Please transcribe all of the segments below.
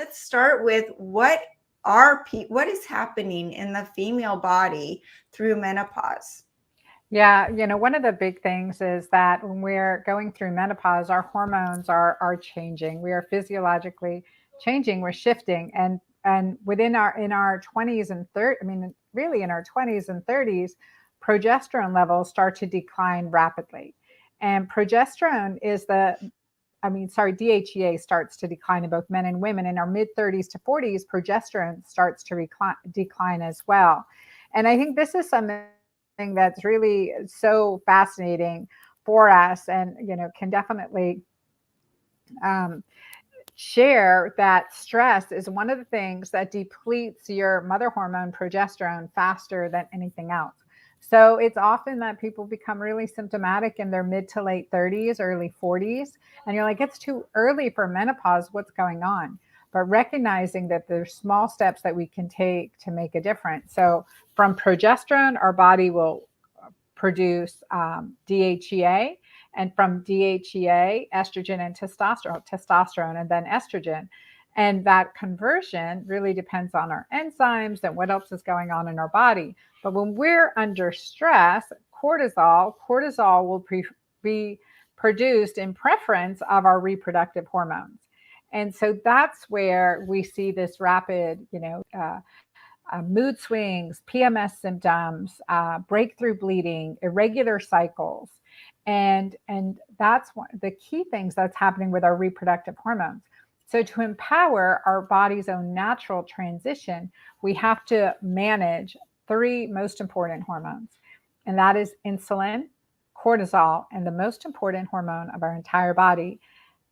let's start with what is happening in the female body through menopause. Yeah, one of the big things is that when we're going through menopause, our hormones are changing. We are physiologically changing. We're shifting, and within our 20s and 30s, I mean, really in our 20s and 30s, progesterone levels start to decline rapidly. And progesterone is DHEA starts to decline in both men and women. In our mid 30s to 40s, progesterone starts to decline as well. And I think this is something that's really so fascinating for us, and can definitely share that stress is one of the things that depletes your mother hormone progesterone faster than anything else. So it's often that people become really symptomatic in their mid to late 30s, early 40s, and you're like, it's too early for menopause. What's going on? But recognizing that there's small steps that we can take to make a difference. So from progesterone, our body will produce DHEA, and from DHEA, estrogen and testosterone, and then estrogen. And that conversion really depends on our enzymes and what else is going on in our body. But when we're under stress, cortisol will be produced in preference of our reproductive hormones. And so that's where we see this rapid, mood swings, PMS symptoms, breakthrough bleeding, irregular cycles. And that's one of the key things that's happening with our reproductive hormones. So to empower our body's own natural transition, we have to manage three most important hormones. And that is insulin, cortisol, and the most important hormone of our entire body,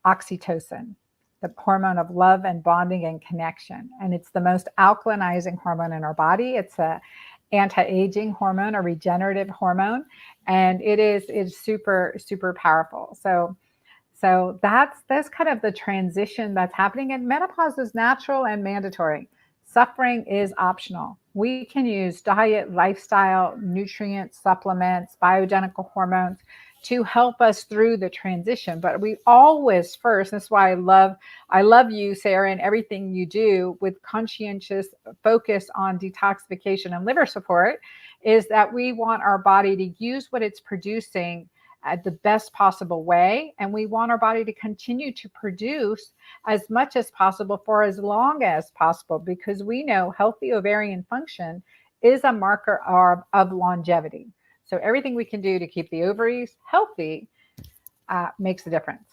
oxytocin, the hormone of love and bonding and connection. And it's the most alkalinizing hormone in our body. It's a anti-aging hormone, a regenerative hormone, and it's super, super powerful. So that's kind of the transition that's happening. And menopause is natural and mandatory. Suffering is optional. We can use diet, lifestyle, nutrient supplements, bioidentical hormones to help us through the transition. But we always first, that's why I love you, Sara, and everything you do with conscientious focus on detoxification and liver support, is that we want our body to use what it's producing at the best possible way. And we want our body to continue to produce as much as possible for as long as possible, because we know healthy ovarian function is a marker of longevity. So everything we can do to keep the ovaries healthy makes a difference.